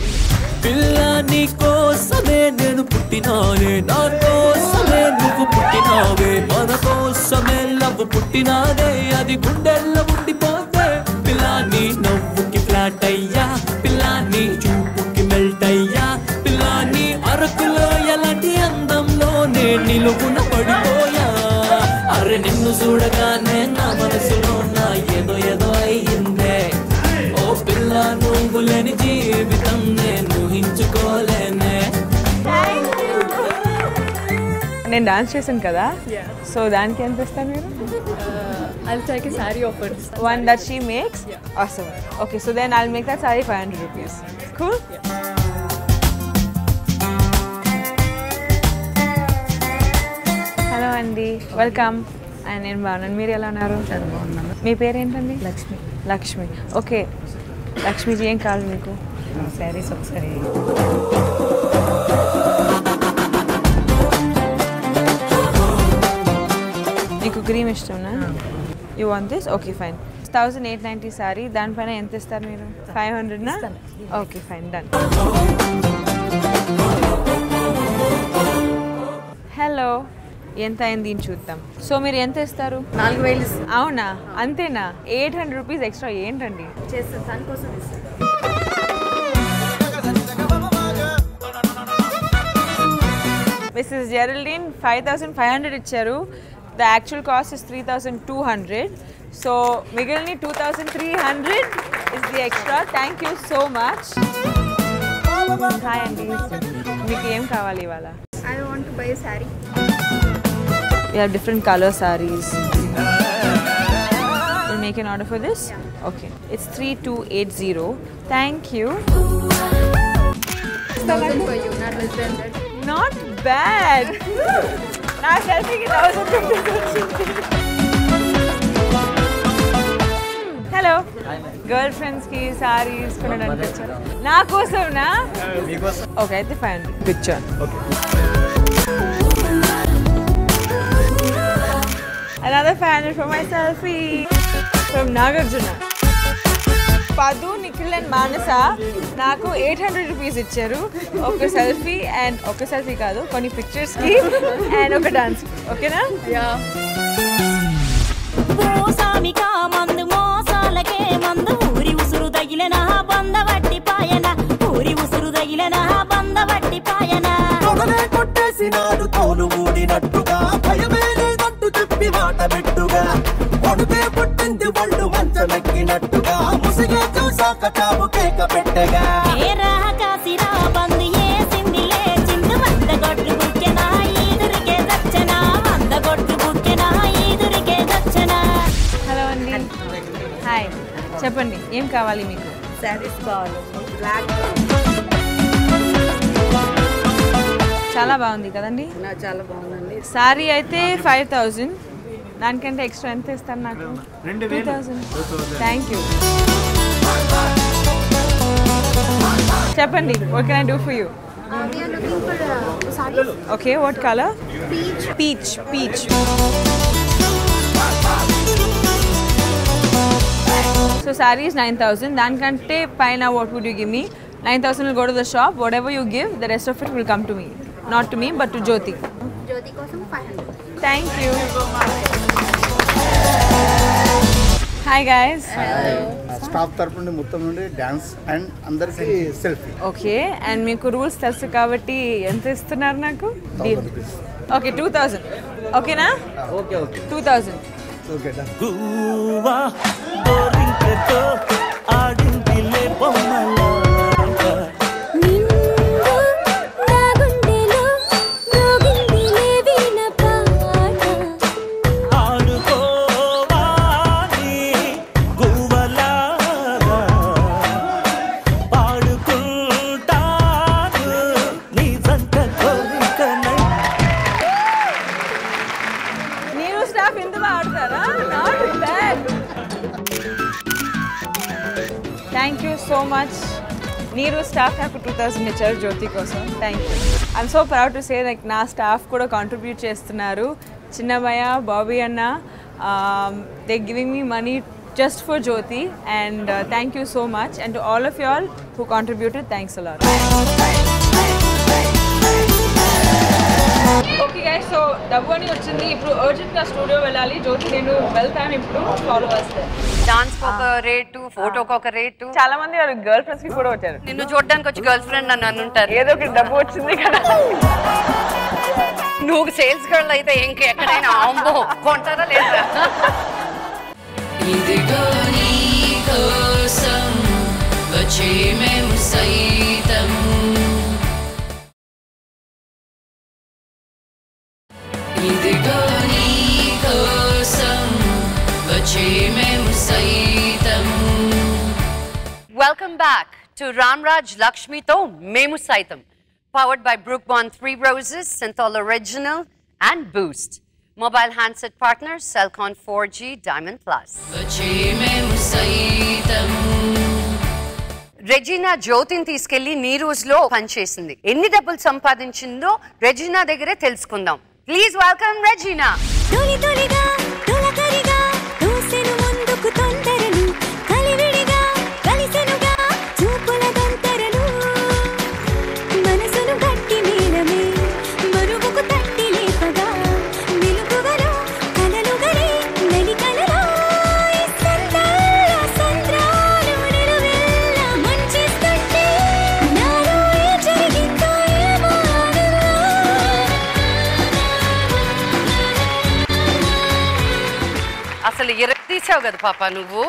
పిల్ల నీ కోసమే నేను పుట్టినానే నా కోసమే నువ్వు పుట్టినావే మన కోసమే లవ్ పుట్టినాదే అది గుండెల్లో ఉండిపోతే పిల్ల నీ నవ్వుకి ఫ్లాట్ అయ్యా పిల్ల నీ చూపుకి మెల్ట్ అయ్యా పిల్ల నీ అరకులో ఎలాంటి అందంలో నేను నిలువున పడిపోయా అరే నిన్ను చూడగానే నా మనసులో నా ఏదో ఏదో అయ్యిందే ఓ పిల్ల నువ్వు లేని జీవితం నేను ఊహించుకోలేనే నేను డాన్స్ చేశాను కదా సో దానికి ఎంత ఇస్తాను మీరు I'll take a saree offer. One that she makes? Yeah. Awesome. Okay, so then I'll make that saree 500 rupees. Cool? Yeah. Hello Andy. Welcome. నేను బాగున్నాను మీరు ఎలా ఉన్నారు? చాలా బాగున్నాను. మీ పేరు ఏంటండి? లక్ష్మి. లక్ష్మి. ఓకే లక్ష్మీజీ ఏం కావాలి మీకు? శారీస్ ఒకసారి. నీకు క్రీమ్ ఇష్టంనా? You want this? Okay fine. 1,890 sari దానిపైన ఎంత ఇస్తారు మీరు? 500నా? Okay fine done. హలో ఎంత అయింది దీన్ని చూద్దాం. సో మీరు ఎంత ఇస్తారు? 4,000. అవునా అంతేనా? 800 రూపీస్ ఎక్స్ట్రా ఏంటండి? చేస్తాను దానికోసం ఇస్తాను. మిస్సెస్ జెరల్డీన్ 5,500 ఇచ్చారు. The actual cost is 3,200. So మిగిలిన 2,300 is the extra. Thank you so much. Hi అండి మీకు ఏం కావాలి ఇవాళ? I want to buy a saree. We have different color sarees. You'll make an order for this? Yeah. Okay. It's 3,280. Thank you. For you, not less than that. Not bad. Na selfie ki 1,000 rupees. Hello. Girlfriends ki sarees konadaniki vacharu. Na kosam na? Okay, అయితే fine. Picture. Okay. Another fan for my selfie from Nagarjuna. Padu, Nikhil and Manasa నాకు 800 rupees ఇచ్చారు ఒక selfie and ఒక selfie కాదు కొన్ని pictures కి and ఒక dance ఓకేనా సామికా మందు మోసాలకే మందు ఊరి ఉసురు తగిలిన బందవట్టి పాయన ఊరి ఉసురు తగిలిన బందవట్టి పాయన తొడలే కొట్టేసినాడు తోలు ఊడినట్టుగా భయమే లేదంటూ చెప్పి మాట పెట్టుగా కొడుకే పుట్టింది ఒళ్ళు మంచమెక్కినట్టుగా ముసిగే చూసాక చావు కేక పెట్టగా ఏ రాకాసిరా బందు ఏసింది లేచింది వంద గొడ్లు బుక్కెనా ఈదురికే దచ్చనా వంద గొడ్లు బుక్కెనా ఈదురికే దచ్చనా హలో అండి హాయ్ చెప్పండి ఏం కావాలి మీకు శారీస్ కావాలి చాలా బాగుంది కదండి చాలా బాగుందండి సారీ అయితే 5000 దానికంటే ఎక్స్ట్రా ఎంత ఇస్తారు నాకు 2000 థ్యాంక్ యూ చెప్పండి what can I do for you okay what colour peach so sorry is 9000 దానికంటే పైన what would you give me 9000 will go to the shop whatever you give the rest of it will come to me not to me but to Jyoti కోసం 500 thank you hi guys staff తరపు నుండి మొత్తం నుండి dance and అందరికి selfie okay and మీకు rules తెలుసు కాబట్టి ఎంత ఇస్తున్నారు నాకు ఓకే 2000 ఓకేనా ఓకే 2000 ఓకే గువా గోరింకతో ఆడిందిలే బొమ్మల థ్యాంక్ యూ సో మచ్ నీరు స్టాఫ్ నాకు 2000 ఇచ్చారు జ్యోతి కోసం thank you I'm so proud to say like నా స్టాఫ్ కూడా కాంట్రిబ్యూట్ చేస్తున్నారు చిన్నమయ్య బాబీ అన్న they giving me money just for Jyoti and thank you so much and to all of y'all who contributed thanks a lot okay guys so డబ్బు అని వచ్చింది ఇప్పుడు urgent గా studio వెళ్ళాలి జ్యోతి నేను వెళ్తాను ఇప్పుడు ఫాలో వస్తే డాన్స్ ఒక రేటు ఫోటోకి ఒక రేటు చాలా మంది వారు గర్ల్ ఫ్రెండ్స్ కి కూడా వచ్చారు నిన్ను చూడడానికి వచ్చి గర్ల్ ఫ్రెండ్ అని అంటుంటారు ఏదో ఒక డబ్బు వచ్చింది కదా నువ్వు సేల్స్ గర్ల్ అయితే ఇంకెక్కడైనా అమ్మో కొంటారా లేదా ఇదిగో నీ కోసం వచ్చే మేము సైతం ఇదిగో నీ కోసం వచ్చే మేము సైతం Welcome back to Ramraj Lakshmito Memu Saitam, powered by Brook Bond 3 Roses, Synthol Original and Boost. Mobile handset partner Cellcon 4G Diamond Plus. వచ్చే మేము సైతం రెజీనా జ్యోతిని తీసుకెళ్లి నీరూజ్ లో పనిచేసింది ఎన్ని డబ్బులు సంపాదించిందో రెజీనా దగ్గరే తెలుసుకుందాం ప్లీజ్ వెల్కమ్ రెజీనా తొలి తొలిగా తొలకరిగా దూసెను ముందుకు తొందరలు కలివిడిగా కలిసెనుగా చూపుల దొంతరలు మనసును గట్టి నీలమే మరుగుకు తట్టి లేపగా వెలుగువలో కలలుగలే నలికలలో సంద్రాల సంద్రాలు నిలువెల్ల ముంచేస్తుంటే నాలో ఏ జరిగిందో ఏమో అసలు తీసావు కదా పాప నువ్వు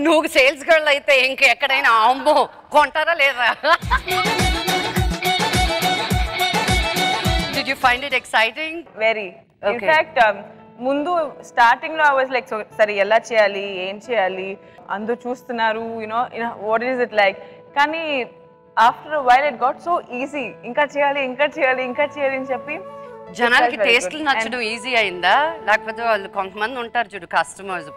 నువ్వు సేల్స్ గర్ల్ అయితే ఇంకెక్కడైనా అమ్మో కొంటారా లేదా Did you find it exciting? Very. In fact, ముందు స్టార్టింగ్ లో I was like సరే ఎలా చేయాలి ఏం చేయాలి అందరూ చూస్తున్నారు what is it like కానీ after a while it got so easy ఇంకా చేయాలి అని చెప్పి జనాలకి టేస్ట్లు నచ్చడం ఈజీ అయిందా లేకపోతే వాళ్ళు కొంతమంది ఉంటారు చూడు కస్టమర్స్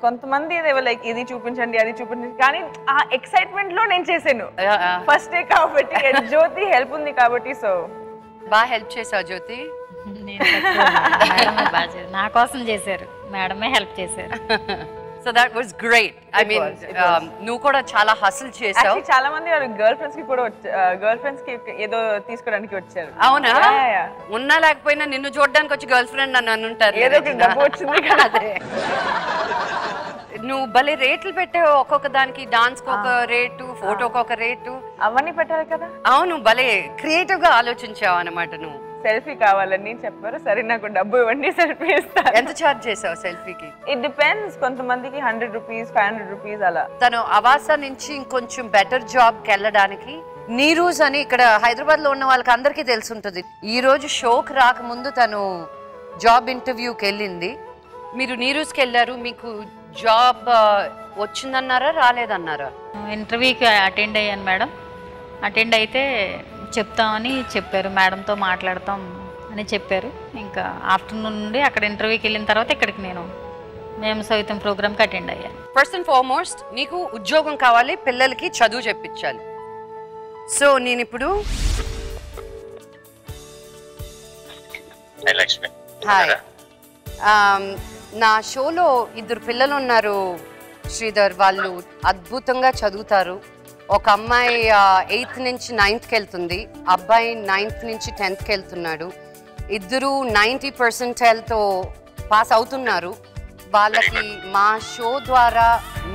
కొంతమంది లైక్ ఇది చూపించండి అది చూపించండి కానీ ఆ ఎక్సైట్మెంట్ లో నేను చేశాను ఫస్ట్ డే కాబట్టి జ్యోతి హెల్ప్ ఉంది కాబట్టి సో బాగా హెల్ప్ చేసావు జ్యోతి మేడమే బాగా చేశారు, నా కోసం చేశారు, మేడమే హెల్ప్ చేశారు. So that was great. I mean నువ్వు కూడా చాలా హసిల్ చేసావు. చాలా మంది గర్ల్ ఫ్రెండ్స్ కి కూడా గర్ల్ ఫ్రెండ్స్ కి ఏదో తీసుకోవడానికి వచ్చారు. అవునా? ఉన్నా లేకపోయినా నిన్ను చూడడానికి వచ్చి గర్ల్ ఫ్రెండ్ అని అంటారు. ఏదో డబ్బు వచ్చింది కదా. నువ్వు భలే రేట్లు పెట్టావు, ఒక్కొక్క దానికి డాన్స్ కి ఒక రేటు, ఫోటోకి ఒక రేటు, అవన్నీ పెట్టాలి కదా. అవును, భలే క్రియేటివ్ గా ఆలోచించావు అన్నమాట. నువ్వు సెల్ఫీ కావాలని చెప్పారు, సరే నాకు డబ్బు ఇవ్వండి సెల్ఫీ ఇస్తాను. ఎంత ఛార్జ్ చేసావు సెల్ఫీకి? ఇట్ డిపెండ్స్, కొంతమందికి 100 రూపీస్ 500 రూపీస్ అలా. తను అవాసా నుంచి ఇంకొంచెం బెటర్ జాబ్ కి వెళ్ళడానికి నీరూజ్ అని ఇక్కడ హైదరాబాద్ లో ఉన్న వాళ్ళకి అందరికీ తెలుసుంటుంది. ఈ రోజు షోకి రాకముందు తను జాబ్ ఇంటర్వ్యూకి వెళ్ళింది. మీరు నీరూజ్కి వెళ్ళారు, మీకు జాబ్ వచ్చిందన్నారా రాలేదన్నారా? ఇంటర్వ్యూకి అటెండ్ అయ్యాను మేడం. అటెండ్ అయితే చెప్తామని చెప్పారు, మేడంతో మాట్లాడతాం అని చెప్పారు. ఇంకా ఆఫ్టర్నూన్ నుండి అక్కడ ఇంటర్వ్యూకి వెళ్ళిన తర్వాత ఇక్కడికి మేము సైతం ప్రోగ్రామ్కి అటెండ్ అయ్యాను. ఫస్ట్ అండ్ ఫార్మోస్ట్ నీకు ఉద్యోగం కావాలి, పిల్లలకి చదువు చెప్పించాలి. సో నేను ఇప్పుడు హాయ్, నా షోలో 2 పిల్లలు ఉన్నారు శ్రీధర్. వాళ్ళు అద్భుతంగా చదువుతారు. ఒక అమ్మాయి 8th నుంచి 9th వెళ్తుంది, అబ్బాయి 9th నుంచి 10th వెళ్తున్నాడు. ఇద్దరు 90% పాస్ అవుతున్నారు. వాళ్ళకి మా షో ద్వారా,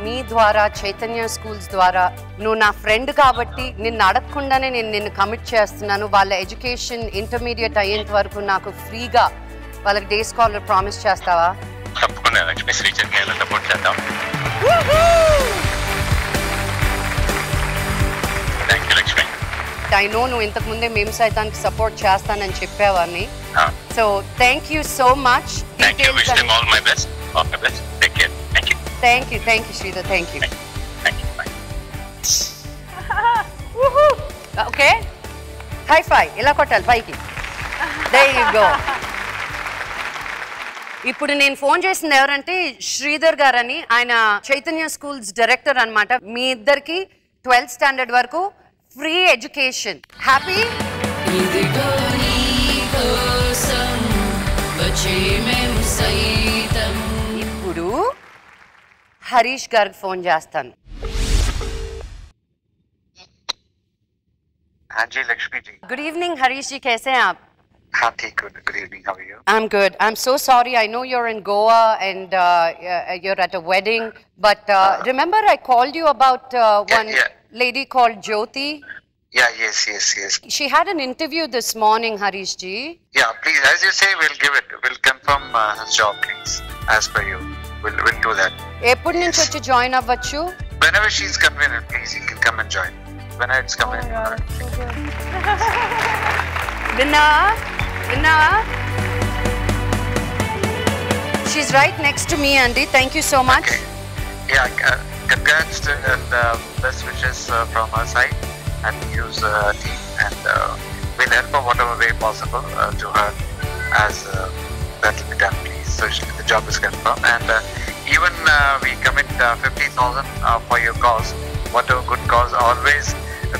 మీ ద్వారా, చైతన్య స్కూల్స్ ద్వారా, నువ్వు నా ఫ్రెండ్ కాబట్టి నిన్ను అడగకుండానే నేను నిన్ను కమిట్ చేస్తున్నాను. వాళ్ళ ఎడ్యుకేషన్ ఇంటర్మీడియట్ అయ్యేంత వరకు నాకు ఫ్రీగా వాళ్ళకి డే స్కాలర్ ప్రామిస్ చేస్తావా? తప్పకుండా లక్ష్మి, శ్రీచర్ని ఎలా సపోర్ట్ చేద్దాం. Thank you Lakshmi. I know నువ్వు ఇంతకు ముందే మేము సైతానికి సపోర్ట్ చేస్తానని చెప్పావని. So thank you so much. Thank you, wish them all my best. All the best. Take care. Thank you. Thank you Sridhar. Thank you. Okay, high five ఇలా కొట్టాలి పైకి. There you go. ఇప్పుడు నేను ఫోన్ చేసింది ఎవరంటే శ్రీధర్ గారని, ఆయన చైతన్య స్కూల్స్ డైరెక్టర్ అన్నమాట. మీ ఇద్దరికి 12th స్టాండర్డ్ వరకు ఫ్రీ ఎడ్యుకేషన్. హ్యాపీ? ఇప్పుడు హరీష్ గారికి ఫోన్ చేస్తాను. हाँ जी लक्ष्मी जी. गुड इवनिंग हरीश जी, कैसे हैं आप? हाँ ठीक हूँ. Good evening. How are you? I'm good. I'm so sorry. I know you're in Goa and you're at a wedding. But remember I called you about one lady called Jyoti? Yeah, yes. She had an interview this morning, Harish ji. Yeah, please, as you say, we'll give it. We'll confirm her job, please, as per you. We'll do that. ఎప్పటి నుంచి వచ్చి join అవ్వచ్చు? Whenever she's convenient, please, you can come and join. Whenever it's convenient. Vinna? She's right next to me, Andy. Thank you so much. Okay. Yeah, congrats and best wishes from our side and News team, and we'll help her whatever way possible to her as that will be done, please. So the job is confirmed, and even we commit 50,000 for your cause, whatever good cause. Always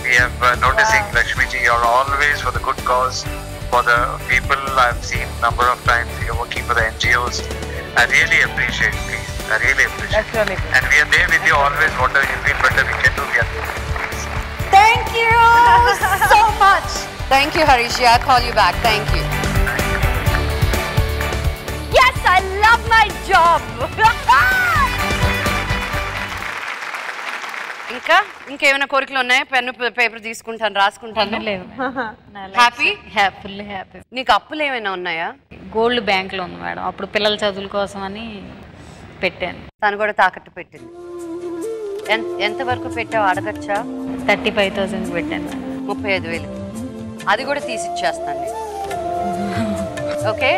we have noticing Lakshmi ji, you're always for the good cause, for the people. I've seen number of times you're working for the NGOs. I really appreciate, please. I really appreciate. That's really good. And we are there with you always. Whatever you feel better we can do, we are there. Thank you so much. Thank you, Harish. I'll call you back. Thank you. Yes, I love my job. ఇంకేమైనా కోరికలు ఉన్నాయా? Pen paper తీసుకుంటాను, రాసుకుంటాను. Happy? Full happy. నీకు అప్పులు ఏమైనా ఉన్నాయా? Gold బ్యాంక్లో ఉంది మేడం, అప్పుడు పిల్లల చదువుల కోసం అని పెట్టాను. తను కూడా తాకట్టు పెట్టింది. ఎంత వరకు పెట్టావు అడగచ్చా? 35,000 పెట్టాను. 35,000. అది కూడా తీసిచ్చేస్తాను నేను. ఓకే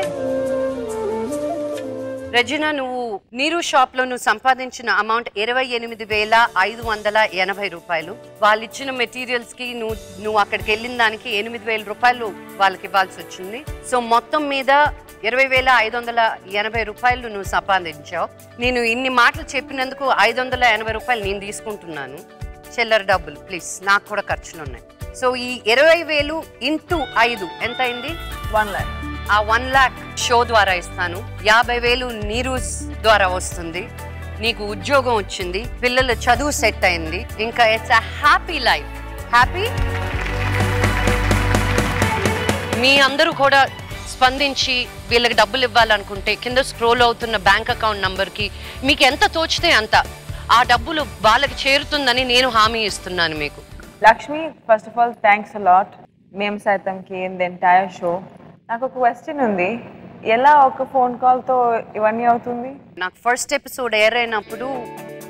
రెజినా, నువ్వు నీరు షాప్ లో నువ్వు సంపాదించిన అమౌంట్ 28,580 రూపాయలు. వాళ్ళు ఇచ్చిన మెటీరియల్స్ కి నువ్వు అక్కడికి వెళ్ళిన దానికి 8,000 రూపాయలు వాళ్ళకి ఇవ్వాల్సి వచ్చింది. సో మొత్తం మీద 20,580 రూపాయలు నువ్వు సంపాదించావు. నేను ఇన్ని మాటలు చెప్పినందుకు 580 రూపాయలు నేను తీసుకుంటున్నాను. చిల్లర డబ్బులు ప్లీజ్, నాకు కూడా ఖర్చులు ఉన్నాయి. సో ఈ 20,000 × 5 ఎంత అయింది? 1 lakh. ఆ 1 lakh షో ద్వారా ఇస్తాను. 50,000 నీరూస్ ద్వారా వస్తుంది. నీకు ఉద్యోగం వచ్చింది, పిల్లల చదువు సెట్ అయింది, ఇంకా it's a happy life. Happy. మీ అందరూ కూడా స్పందించి వీళ్ళకి డబ్బులు ఇవ్వాలనుకుంటే కింద స్క్రోల్ అవుతున్న బ్యాంక్ అకౌంట్ నంబర్కి మీకు ఎంత తోచితే అంత ఆ డబ్బులు వాళ్ళకి చేరుతుందని నేను హామీ ఇస్తున్నాను మీకు. Lakshmi, first of all thanks a lot. మేము సైతంకి ది ఎంటైర్ షో. నాకు ఒక క్వశ్చన్ ఉంది, ఎలా ఒక ఫోన్ కాల్తో ఇవన్నీ అవుతుంది? నాకు ఫస్ట్ ఎపిసోడ్ ఎయిర్ అయినప్పుడు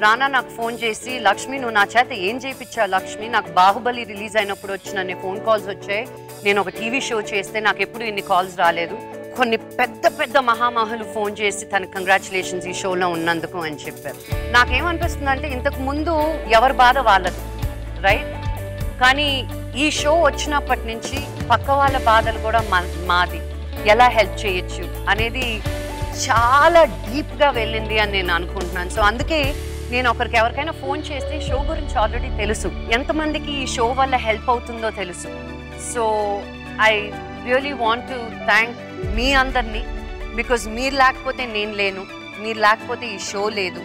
రానా నాకు ఫోన్ చేసి, లక్ష్మి నువ్వు నా చేత ఏం చేయించావు లక్ష్మి, నాకు బాహుబలి రిలీజ్ అయినప్పుడు వచ్చిన ఫోన్ కాల్స్ వచ్చాయి, నేను ఒక టీవీ షో చేస్తే నాకు ఎప్పుడు ఇన్ని కాల్స్ రాలేదు. కొన్ని పెద్ద పెద్ద మహామహులు ఫోన్ చేసి తనకు కంగ్రాచులేషన్స్ ఈ షోలో ఉన్నందుకు అని చెప్పారు. నాకేమనిపిస్తుంది అంటే ఇంతకు ముందు ఎవరి బాధ వాళ్ళది, రైట్? కానీ ఈ షో వచ్చినప్పటి నుంచి పక్క వాళ్ళ బాధలు కూడా మాది, ఎలా హెల్ప్ చేయొచ్చు అనేది చాలా డీప్గా వెళ్ళింది అని నేను అనుకుంటున్నాను. సో అందుకే నేను ఒకరికి ఎవరికైనా ఫోన్ చేస్తే షో గురించి ఆల్రెడీ తెలుసు, ఎంతమందికి ఈ షో వల్ల హెల్ప్ అవుతుందో తెలుసు. So I really want to thank మీ అందరినీ, బికాజ్ మీరు లేకపోతే నేను లేను, మీరు లేకపోతే ఈ షో లేదు.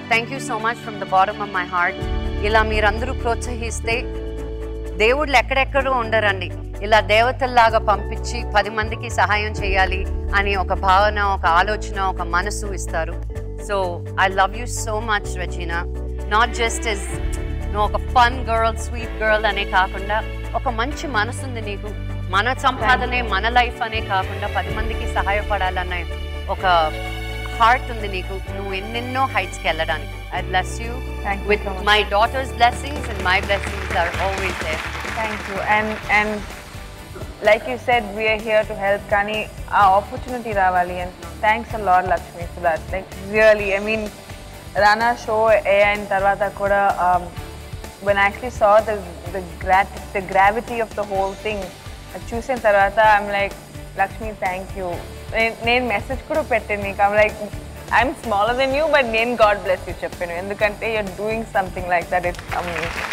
Thank you so much from the bottom of my heart. ఇలా మీరందరూ ప్రోత్సహిస్తే దేవుళ్ళు ఎక్కడెక్కడో ఉండరండి, ఇలా దేవతల్లాగా పంపించి 10 మందికి సహాయం చేయాలి అని ఒక భావన, ఒక ఆలోచన, ఒక మనసు ఇస్తారు. So I love you so much Regina. Not just as నువ్వు ఒక ఫన్ గర్ల్, స్వీట్ గర్ల్ అనే కాకుండా ఒక మంచి మనసు ఉంది నీకు. మన సంపాదనే మన లైఫ్ అనే కాకుండా 10 మందికి సహాయపడాలన్న ఒక హార్ట్ ఉంది నీకు. నువ్వు ఎన్నెన్నో హైట్స్కి వెళ్ళడానికి. I bless you with my daughter's blessings, and my blessings are always there. Thank you. And like you said, we are here to help. Kani our opportunity ravali, and thanks a lot, Lakshmi, for that. Like really, I mean, Rana show and tarvata koda when I actually saw the gravity of the whole thing, choosing tarvata, I'm like, Lakshmi, thank you. నేను message కూడా పెట్టాను నీకు. I'm like, I'm smaller than you, but నేను God bless you చెప్పాను, ఎందుకంటే you're doing something like that. It's amazing.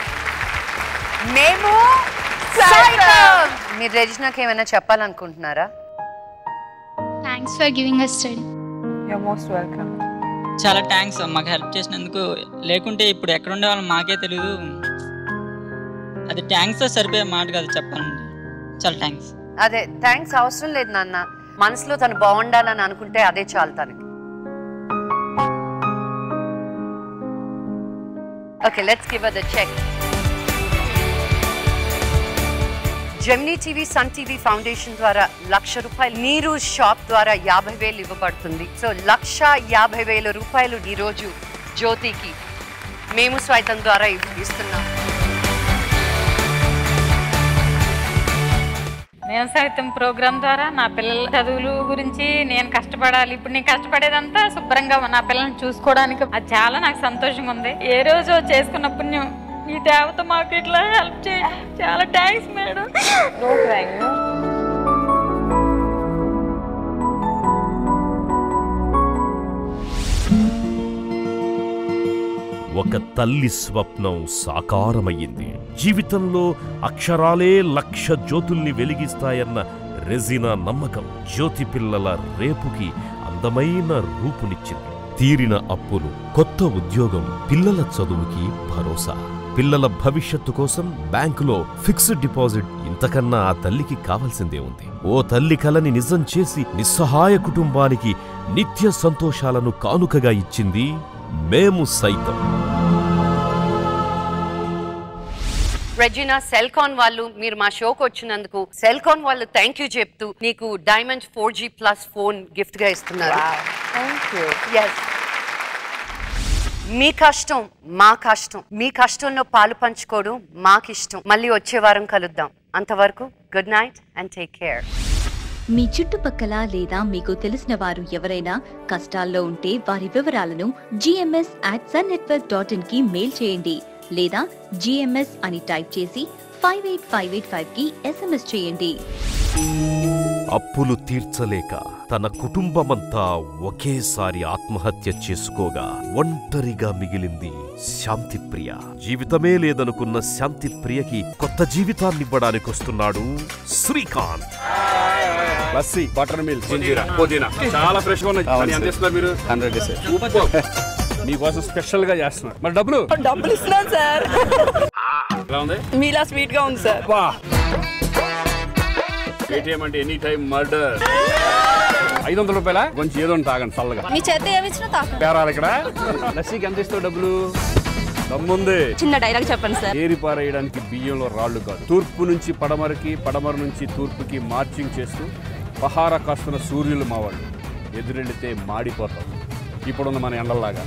మేము మీరు రెజినాకి ఏమైనా చెప్పాలనుకుంటున్నారా? Thanks for giving us study. You're most welcome. చాలా థ్యాంక్స్ మాకు హెల్ప్ చేసినందుకు. లేకుంటే ఇప్పుడు ఎక్కడ ఉండే వాళ్ళు మాకే తెలియదు. అది థ్యాంక్స్తో సరిపోయే మాట కాదు చెప్పాలండి. చాలా థ్యాంక్స్. అదే థ్యాంక్స్ అవసరం లేదు నాన్న, మనసులో తను బాగుండాలని అనుకుంటే అదే చాలు తనకి. Okay, let's give her the check. Gemini TV, Sun TV foundation ద్వారా ₹1,00,000 నీరు షాప్ ద్వారా 50,000 ఇవ్వబడుతుంది. సో ₹1,50,000 ఈరోజు జ్యోతికి మేము స్వైతం ద్వారా ఇస్తున్నాం. నేను సైతం ప్రోగ్రామ్ ద్వారా నా పిల్లల చదువులు గురించి నేను కష్టపడాలి. ఇప్పుడు నేను కష్టపడేదంతా శుభ్రంగా నా పిల్లల్ని చూసుకోవడానికి. అది చాలా నాకు సంతోషంగా ఉంది. ఏ రోజు చేసుకున్న పుణ్యం ఈ దేవత మాకు ఇట్లా హెల్ప్ చేయండి. చాలా థ్యాంక్స్ మేడం. ఒక తల్లి స్వప్నం సాకారమయ్యింది. జీవితంలో అక్షరాలే 1,00,000 జ్యోతుల్ని వెలిగిస్తాయన్న రెజీనా నమ్మకం జ్యోతి పిల్లల రేపుకి అందమైన రూపునిచ్చింది. తీరిన అప్పులు, కొత్త ఉద్యోగం, పిల్లల చదువుకి భరోసా. పిల్లల భవిష్యత్తు కోసం బ్యాంకులో ఫిక్స్డ్ డిపాజిట్. ఇంతకన్నా ఆ తల్లికి కావాల్సిందే ఉంది. ఓ తల్లి కలని నిజం చేసి నిస్సహాయ కుటుంబానికి నిత్య సంతోషాలను కానుకగా ఇచ్చింది మేము సైతం. రెజినా, సెల్కాన్ వాళ్ళు మీరు మా షోకి వచ్చినందుకు సెల్కాన్ వాళ్ళు థ్యాంక్ యూ చెప్తూ నీకు డైమండ్ 4G+ ఫోన్ గిఫ్ట్ గా ఇస్తున్నారు. మీ కష్టం మా కష్టం, మీ కష్టంలో పాలు పంచుకోవడం మాకిష్టం. మళ్ళీ వచ్చే వారం కలుద్దాం. అంతవరకు good night and take care. మీ చుట్టుపక్కల లేదా మీకు తెలిసిన వారు ఎవరైనా కష్టాల్లో ఉంటే వారి వివరాలను gms@sunnetwork.in కి మెయిల్ చేయండి లేదా GMS అని టైప్ చేసి 58585 కి SMS చేయండి. అప్పులు తీర్చలేక తన కుటుంబమంతా ఒకేసారి ఆత్మహత్య చేసుకోగా ఒంటరిగా మిగిలింది శాంతిప్రియ. జీవితమే లేదనుకున్న శాంతిప్రియకి కొత్త జీవితాన్నివ్వడానికొస్తున్నాడు శ్రీకాంత్. లస్సీ బటర్ మిల్క్ జింజీరా పుదీనా చాలా ఫ్రెష్ గా ఉన్నాయి. ఎంత ఇస్తున్నారు మీరు? 100 సార్. మీకోసం స్పెషల్ గా చేస్తున్నారు. మరి డబ్బులు ఇస్తున్నాను సార్. ఎలా ఉంది? మీలా స్వీట్ గా ఉంది సార్. ఏటీఎం అంటే ఎనీ టైం మర్డర్. 500 రూపాయల కొంచెం ఏదో తాగండి చల్లగా. మీ చేత ఏమిచ్చినా తాగండి. పేరాలి ఇక్కడ. లస్సీకి ఎంత ఇస్తావు డబ్బులు? దమ్ముంది. చిన్న డైలాగ్ చెప్పండి సార్. ఏరి పారేయడానికి బియ్యంలో రాళ్లు కాదు. తూర్పు నుంచి పడమరకి, పడమర నుంచి తూర్పుకి మార్చింగ్ చేస్తూ పహార కాస్తున్న సూర్యులు మావాళ్ళు. ఎదురెళ్తే మాడిపోతాం. ఇప్పుడున్న మన ఎండల్లాగా.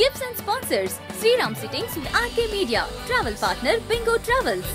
Gifts and sponsors Sriram Sittings with RK Media. Travel partner Bingo Travels.